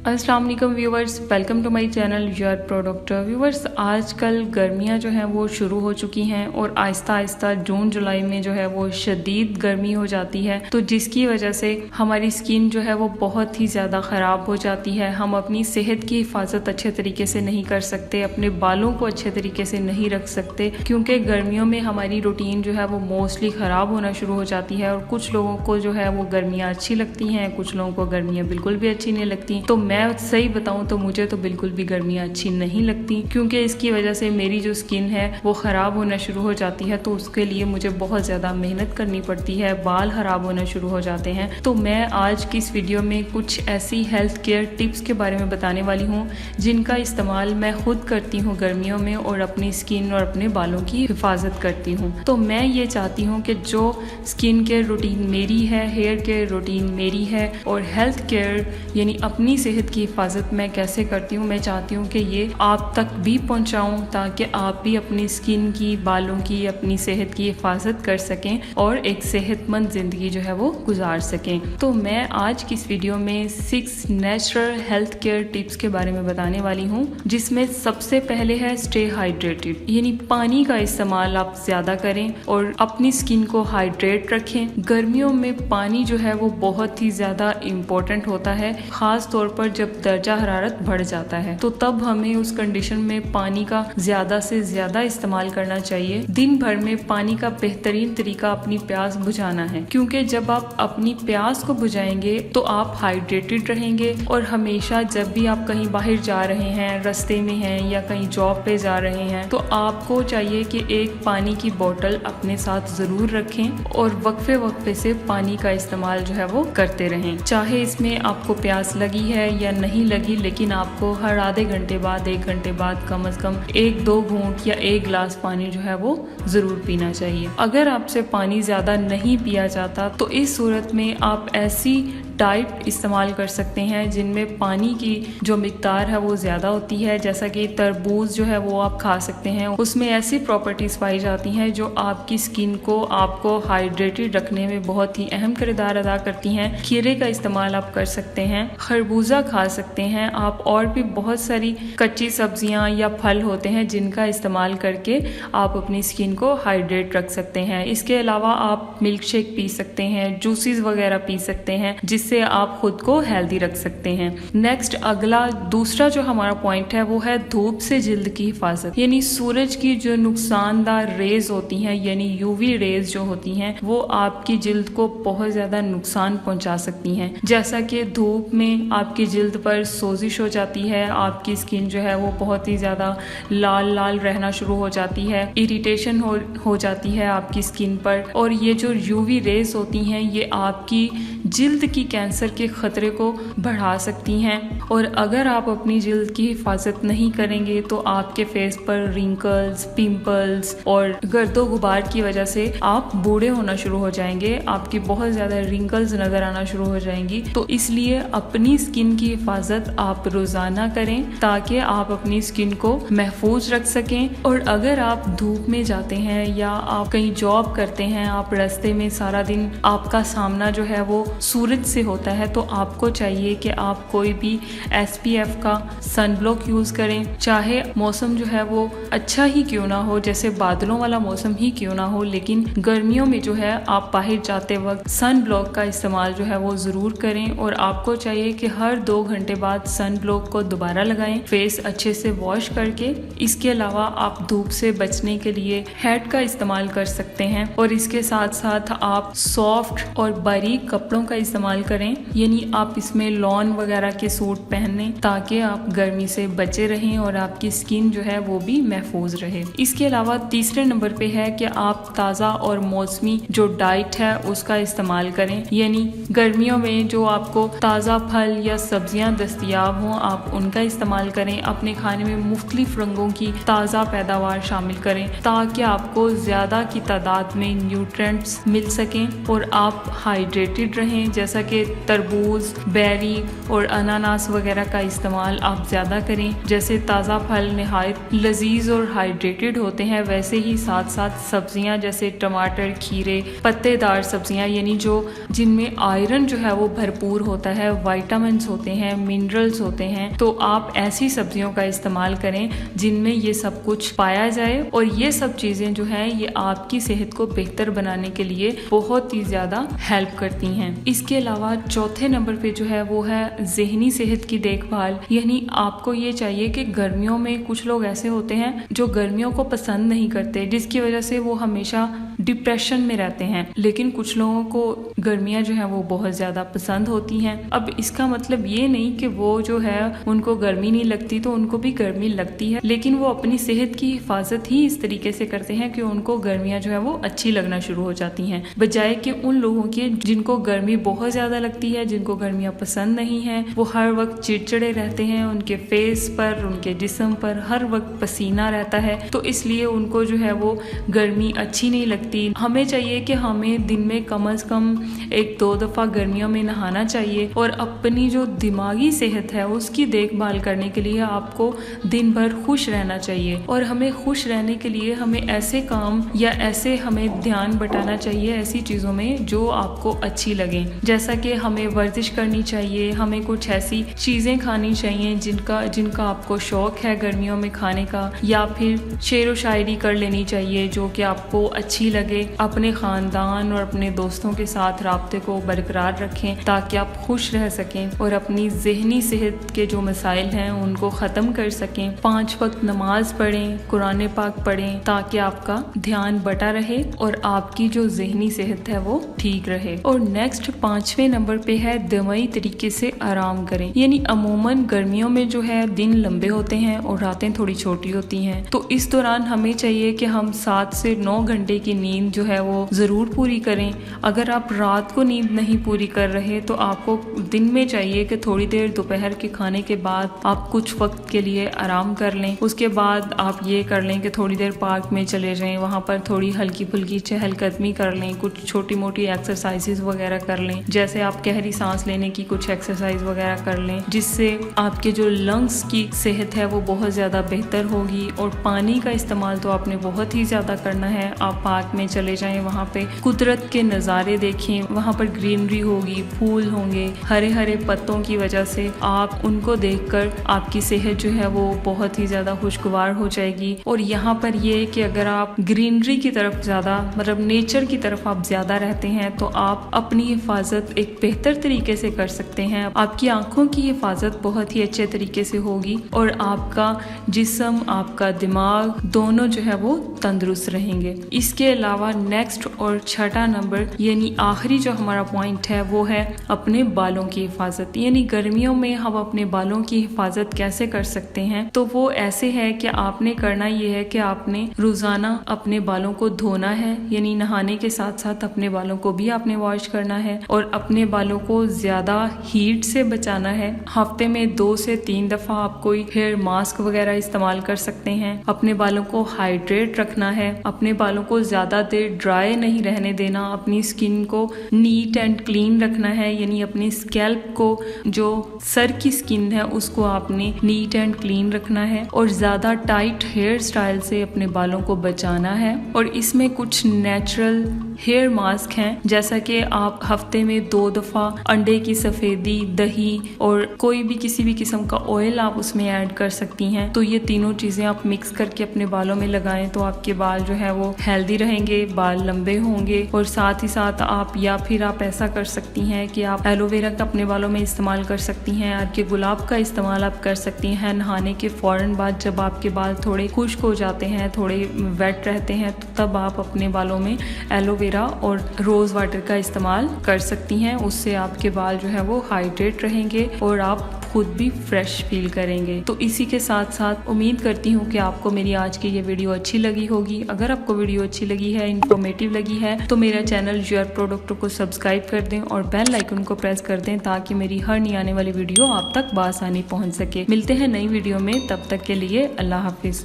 अस्सलाम वालेकुम viewers, welcome to my channel your product. Viewers, आजकल गर्मियां जो हैं वो शुरू हो चुकी हैं और आहिस्ता आहिस्ता जून जुलाई में जो है वो शदीद गर्मी हो जाती है, तो जिसकी वजह से हमारी स्किन जो है वो बहुत ही ज़्यादा ख़राब हो जाती है। हम अपनी सेहत की हिफाजत अच्छे तरीके से नहीं कर सकते, अपने बालों को अच्छे तरीके से नहीं रख सकते, क्योंकि गर्मियों में हमारी रूटीन जो है वो मोस्टली ख़राब होना शुरू हो जाती है। और कुछ लोगों को जो है वो गर्मियाँ अच्छी लगती हैं, कुछ लोगों को गर्मियाँ बिल्कुल भी अच्छी नहीं लगती। तो मैं सही बताऊं तो मुझे तो बिल्कुल भी गर्मियाँ अच्छी नहीं लगती, क्योंकि इसकी वजह से मेरी जो स्किन है वो ख़राब होना शुरू हो जाती है। तो उसके लिए मुझे बहुत ज़्यादा मेहनत करनी पड़ती है, बाल ख़राब होना शुरू हो जाते हैं। तो मैं आज की इस वीडियो में कुछ ऐसी हेल्थ केयर टिप्स के बारे में बताने वाली हूँ जिनका इस्तेमाल मैं खुद करती हूँ गर्मियों में और अपनी स्किन और अपने बालों की हिफाजत करती हूँ। तो मैं ये चाहती हूँ कि जो स्किन केयर रूटीन मेरी है, हेयर केयर रूटीन मेरी है और हेल्थ केयर यानी अपनी सेहत की हिफाजत मैं कैसे करती हूँ, मैं चाहती हूँ कि ये आप तक भी पहुँचाऊँ ताकि आप भी अपनी स्किन की, बालों की, अपनी सेहत की हिफाजत कर सकें और एक सेहतमंद ज़िंदगी जो है वो गुजार सकें। तो मैं आज की इस वीडियो में 6 नेचुरल हेल्थ केयर टिप्स के बारे में बताने वाली हूँ, जिसमें सबसे पहले है स्टे हाइड्रेटेड, यानी पानी का इस्तेमाल आप ज़्यादा करें और अपनी स्किन को हाइड्रेट रखें। गर्मियों में पानी जो है वो बहुत ही ज़्यादा इम्पोर्टेंट होता है, ख़ास तौर पर जब दर्जा हरारत बढ़ जाता है, तो तब हमें उस कंडीशन में पानी का ज़्यादा से ज़्यादा इस्तेमाल करना चाहिए। दिन भर में पानी का बेहतरीन तरीका अपनी प्यास बुझाना है, क्योंकि जब आप अपनी प्यास को बुझाएंगे तो आप हाइड्रेटेड रहेंगे। और हमेशा जब भी आप कहीं बाहर जा रहे हैं, रास्ते में हैं या कहीं जॉब पे जा रहे हैं, तो आपको चाहिए कि एक पानी की बोतल अपने साथ ज़रूर रखें और वक्फे वक्फे से पानी का इस्तेमाल जो है वो करते रहें। चाहे इसमें आपको प्यास लगी है या नहीं लगी, लेकिन आपको हर आधे घंटे बाद, 1 घंटे बाद कम से कम 1-2 घूंट या 1 गिलास पानी जो है वो ज़रूर पीना चाहिए। अगर आपसे पानी ज़्यादा नहीं पिया जाता तो इस सूरत में आप ऐसी डाइट इस्तेमाल कर सकते हैं जिनमें पानी की जो मिकदार है वो ज़्यादा होती है। जैसा कि तरबूज जो है वो आप खा सकते हैं, उसमें ऐसी प्रॉपर्टीज़ पाई जाती हैं जो आपकी स्किन को, आपको हाइड्रेटेड रखने में बहुत ही अहम किरदार अदा करती हैं। खीरे का इस्तेमाल आप कर सकते हैं, खरबूजा खा सकते हैं आप, और भी बहुत सारी कच्ची सब्जियां या फल होते हैं जिनका इस्तेमाल करके आप अपनी स्किन को हाइड्रेट रख सकते हैं। इसके अलावा आप मिल्क शेक पी सकते हैं, जूसेस वगैरह पी सकते हैं, जिससे आप खुद को हेल्दी रख सकते हैं। नेक्स्ट, अगला दूसरा जो हमारा पॉइंट है वो है धूप से जिल्द की हिफाजत, यानी सूरज की जो नुकसानदार रेज होती हैं, यानी यूवी रेज जो होती हैं, वो आपकी जिल्द को बहुत ज़्यादा नुकसान पहुंचा सकती हैं। जैसा कि धूप में आपकी जिल्द पर सोजिश हो जाती है, आपकी स्किन जो है वो बहुत ही ज़्यादा लाल लाल रहना शुरू हो जाती है, इरिटेशन हो जाती है आपकी स्किन पर। और ये जो यूवी रेज होती हैं ये आपकी जिल्द की कैंसर के खतरे को बढ़ा सकती हैं। और अगर आप अपनी जिल्द की हिफाजत नहीं करेंगे तो आपके फेस पर रिंकल्स, पिंपल्स और गर्दो गुबार की वजह से आप बूढ़े होना शुरू हो जाएंगे, आपकी बहुत ज़्यादा रिंकल्स नज़र आना शुरू हो जाएंगी। तो इसलिए अपनी स्किन की हिफाजत आप रोज़ाना करें ताकि आप अपनी स्किन को महफूज रख सकें। और अगर आप धूप में जाते हैं या आप कहीं जॉब करते हैं, आप रास्ते में सारा दिन आपका सामना जो है वो सूरज से होता है, तो आपको चाहिए कि आप कोई भी SPF का सन ब्लॉक यूज़ करें। चाहे मौसम जो है वो अच्छा ही क्यों ना हो, जैसे बादलों वाला मौसम ही क्यों ना हो, लेकिन गर्मियों में जो है आप बाहर जाते वक्त सन ब्लॉक का इस्तेमाल जो है वो ज़रूर करें। और आपको चाहिए कि हर 2 घंटे बाद सन ब्लॉक को दोबारा लगाएं, फेस अच्छे से वॉश करके। इसके अलावा आप धूप से बचने के लिए हैट का इस्तेमाल कर सकते हैं, और इसके साथ साथ आप सॉफ्ट और बारीक कपड़ों का इस्तेमाल करें, यानी आप इसमें लॉन वगैरह के सूट पहने ताकि आप गर्मी से बचे रहें और आपकी स्किन जो है वो भी महफूज रहे। इसके अलावा तीसरे नंबर पे है कि आप ताज़ा और मौसमी जो डाइट है उसका इस्तेमाल करें, यानी गर्मियों में जो आपको ताज़ा फल या सब्जियां दस्तयाब हों आप उनका इस्तेमाल करें। अपने खाने में मुख्तलिफ रंगों की ताज़ा पैदावार शामिल करें ताकि आपको ज़्यादा की तादाद में न्यूट्रिएंट्स मिल सकें और आप हाइड्रेटेड रहें। जैसा कि तरबूज, बेरी और अनानास वगैरह का इस्तेमाल आप ज़्यादा करें। जैसे ताज़ा फल नहायत लजीज और हाइड्रेटेड होते हैं, वैसे ही साथ साथ सब्जियां जैसे टमाटर, खीरे, पत्तेदार सब्जियां यानी जो जिनमें आयरन जो है वो भरपूर होता है, विटामिन्स होते हैं, मिनरल्स होते हैं, तो आप ऐसी सब्जियों का इस्तेमाल करें जिनमें ये सब कुछ पाया जाए। और ये सब चीज़ें जो हैं ये आपकी सेहत को बेहतर बनाने के लिए बहुत ही ज़्यादा हेल्प करती हैं। इसके अलावा चौथे नंबर पे जो है वो है ज़हनी सेहत की देखभाल। यानी आपको ये चाहिए कि गर्मियों में कुछ लोग ऐसे होते हैं जो गर्मियों को पसंद नहीं करते, जिसकी वजह से वो हमेशा डिप्रेशन में रहते हैं, लेकिन कुछ लोगों को गर्मियां जो है वो बहुत ज़्यादा पसंद होती हैं। अब इसका मतलब ये नहीं कि वो जो है उनको गर्मी नहीं लगती, तो उनको भी गर्मी लगती है, लेकिन वो अपनी सेहत की हिफाजत ही इस तरीके से करते हैं कि उनको गर्मियां जो है वो अच्छी लगना शुरू हो जाती हैं, बजाय कि उन लोगों के जिनको गर्मी बहुत ज़्यादा लगती है, जिनको गर्मियां पसंद नहीं है, वो हर वक्त चिड़चिड़े रहते हैं, उनके फेस पर, उनके जिस्म पर हर वक्त पसीना रहता है, तो इसलिए उनको जो है वो गर्मी अच्छी नहीं लगती। हमें चाहिए कि हमें दिन में कम से कम 1-2 दफ़ा गर्मियों में नहाना चाहिए, और अपनी जो दिमागी सेहत है उसकी देखभाल करने के लिए आपको दिन भर खुश रहना चाहिए। और हमें खुश रहने के लिए हमें ऐसे काम या ऐसे हमें ध्यान बटाना चाहिए ऐसी चीज़ों में जो आपको अच्छी लगें, जैसा कि हमें वर्जिश करनी चाहिए, हमें कुछ ऐसी चीज़ें खानी चाहिए जिनका आपको शौक है गर्मियों में खाने का, या फिर शेर व शायरी कर लेनी चाहिए जो कि आपको अच्छी लगे। अपने ख़ानदान और अपने दोस्तों के साथ राब्ते को बरकरार रखें ताकि आप खुश रह सकें और अपनी ज़हनी सेहत के जो मसाइल हैं उनको ख़त्म कर सकें। 5 वक्त नमाज पढ़ें, कुरान पाक पढ़ें, ताकि आपका ध्यान बटा रहे और आपकी जो ज़हनी सेहत है वो ठीक रहे। और नेक्स्ट 5वें नंबर पे है दवाई तरीके से आराम करें। यानी अमूमन गर्मियों में जो है दिन लंबे होते हैं और रातें थोड़ी छोटी होती हैं, तो इस दौरान हमें चाहिए कि हम 7 से 9 घंटे की नींद जो है वो ज़रूर पूरी करें। अगर आप रात को नींद नहीं पूरी कर रहे तो आपको दिन में चाहिए कि थोड़ी देर दोपहर के खाने के बाद आप कुछ वक्त के लिए आराम कर लें। उसके बाद आप ये कर लें कि थोड़ी देर पार्क में चले जाएं, वहाँ पर थोड़ी हल्की फुल्की चहलकदमी कर लें, कुछ छोटी मोटी एक्सरसाइजेस वगैरह कर लें, जैसे आप गहरी सांस लेने की कुछ एक्सरसाइज वगैरह कर लें, जिससे आपके जो लंग्स की सेहत है वो बहुत ज़्यादा बेहतर होगी। और पानी का इस्तेमाल तो आपने बहुत ही ज़्यादा करना है। आप पार्क में चले जाएं, वहाँ पे कुदरत के नज़ारे देखें, वहाँ पर ग्रीनरी होगी, फूल होंगे, हरे हरे पत्तों की वजह से आप उनको देखकर आपकी सेहत जो है वो बहुत ही ज़्यादा खुशगवार हो जाएगी। और यहाँ पर ये कि अगर आप ग्रीनरी की तरफ ज़्यादा मतलब नेचर की तरफ आप ज़्यादा रहते हैं तो आप अपनी हिफाजत एक बेहतर तरीके से कर सकते हैं। आपकी आँखों की हिफाजत बहुत ही अच्छे तरीके से होगी और आपका जिस्म, आपका दिमाग दोनों जो है वो तंदुरुस्त रहेंगे। इसके अलावा नेक्स्ट और छठा नंबर यानी आखिरी जो हमारा पॉइंट है वो है अपने बालों की हिफाजत। यानी गर्मियों में हम अपने बालों की हिफाजत कैसे कर सकते हैं, तो वो ऐसे है कि आपने करना ये है कि आपने रोजाना अपने बालों को धोना है, यानी नहाने के साथ साथ अपने बालों को भी आपने वॉश करना है और अपने बालों को ज्यादा हीट से बचाना है। हफ्ते में 2 से 3 दफा आप कोई हेयर मास्क वगैरह इस्तेमाल कर सकते हैं। अपने बालों को हाइड्रेट रखना है, अपने बालों को ज्यादा देर ड्राई नहीं रहने देना, अपनी स्किन को नीट एंड क्लीन रखना है, यानी अपनी स्कैल्प को जो सर की स्किन है उसको आपने नीट एंड क्लीन रखना है और ज्यादा टाइट हेयर स्टाइल से अपने बालों को बचाना है। और इसमें कुछ नेचुरल हेयर मास्क हैं, जैसा कि आप हफ्ते में 2 दफा अंडे की सफेदी, दही और कोई भी किसी भी किस्म का ऑयल आप उसमें ऐड कर सकती हैं। तो ये तीनों चीजें आप मिक्स करके अपने बालों में लगाएं तो आपके बाल जो है वो हेल्दी रहेंगे, बाल लंबे होंगे। और साथ ही साथ आप या फिर आप ऐसा कर सकती हैं कि आप एलोवेरा का अपने बालों में इस्तेमाल कर सकती हैं, अर्के गुलाब का इस्तेमाल आप कर सकती हैं। नहाने के फौरन बाद जब आपके बाल थोड़े खुश्क हो जाते हैं, थोड़े वेट रहते हैं, तो तब आप अपने बालों में एलोवेरा और रोज वाटर का इस्तेमाल कर सकती हैं। उससे आपके बाल जो है वो हाइड्रेट रहेंगे और आप खुद भी फ्रेश फील करेंगे। तो इसी के साथ साथ उम्मीद करती हूँ कि आपको मेरी आज की ये वीडियो अच्छी लगी होगी। अगर आपको वीडियो अच्छी लगी है, इंफॉर्मेटिव लगी है, तो मेरा चैनल योर प्रोडक्ट को सब्सक्राइब कर दें और बेल आइकन को प्रेस कर दें ताकि मेरी हर नई आने वाली वीडियो आप तक बआसानी पहुँच सके। मिलते हैं नई वीडियो में, तब तक के लिए अल्लाह हाफिज।